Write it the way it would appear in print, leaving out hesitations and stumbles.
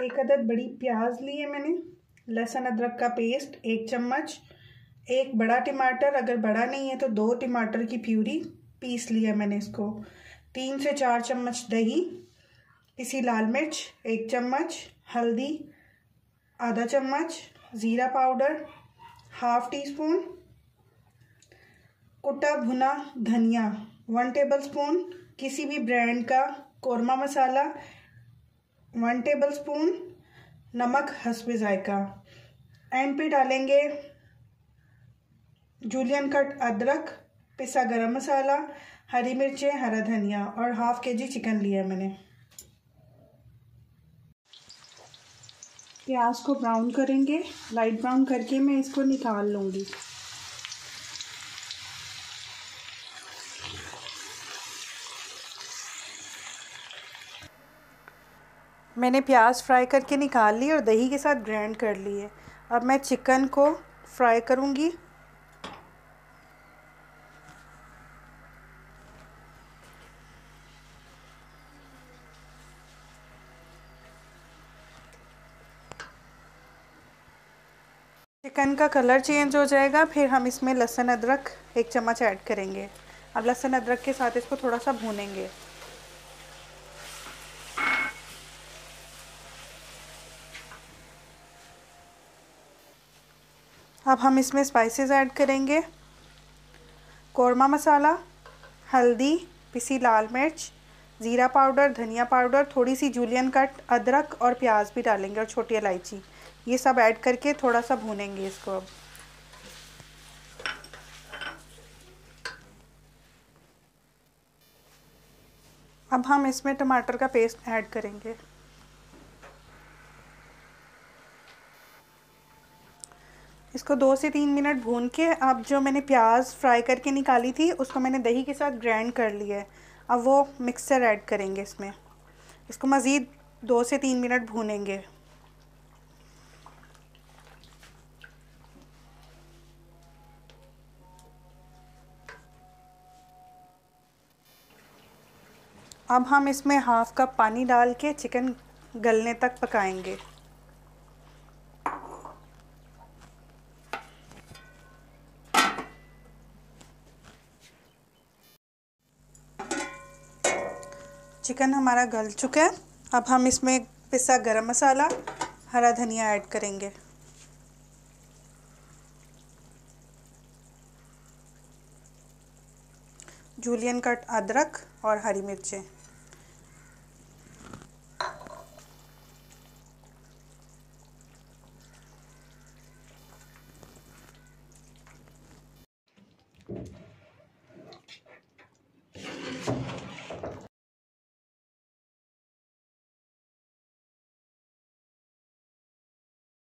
1 अदद बड़ी प्याज ली है मैंने, लहसुन अदरक का पेस्ट 1 चम्मच, 1 बड़ा टमाटर, अगर बड़ा नहीं है तो 2 टमाटर की प्यूरी पीस लिया मैंने इसको, 3 से 4 चम्मच दही, पिसी लाल मिर्च 1 चम्मच, हल्दी आधा चम्मच, ज़ीरा पाउडर हाफ टी स्पून, कुटा भुना धनिया 1 टेबलस्पून, किसी भी ब्रांड का कोरमा मसाला 1 टेबलस्पून, नमक हस्बे जायका। एंड पे डालेंगे जूलियन कट अदरक, पिसा गरम मसाला, हरी मिर्चें, हरा धनिया और हाफ केजी चिकन लिया मैंने। प्याज को ब्राउन करेंगे, लाइट ब्राउन करके मैं इसको निकाल लूँगी। मैंने प्याज फ्राई करके निकाल ली और दही के साथ ग्राइंड कर ली है। अब मैं चिकन को फ्राई करूँगी। चिकन का कलर चेंज हो जाएगा, फिर हम इसमें लहसुन अदरक 1 चम्मच ऐड करेंगे। अब लहसुन अदरक के साथ इसको थोड़ा सा भूनेंगे। अब हम इसमें स्पाइसेस ऐड करेंगे, कोरमा मसाला, हल्दी, पिसी लाल मिर्च, ज़ीरा पाउडर, धनिया पाउडर, थोड़ी सी जूलियन कट अदरक और प्याज भी डालेंगे और छोटी इलायची, ये सब ऐड करके थोड़ा सा भूनेंगे इसको। अब हम इसमें टमाटर का पेस्ट ऐड करेंगे। इसको 2 से 3 मिनट भून के, अब जो मैंने प्याज फ्राई करके निकाली थी उसको मैंने दही के साथ ग्राइंड कर लिया है। अब वो मिक्सचर ऐड करेंगे इसमें। इसको मज़ीद 2 से 3 मिनट भूनेंगे। अब हम इसमें हाफ कप पानी डाल के चिकन गलने तक पकाएंगे। चिकन हमारा गल चुका है। अब हम इसमें पिसा गरम मसाला, हरा धनिया ऐड करेंगे। जूलियन कट अदरक और हरी मिर्चें।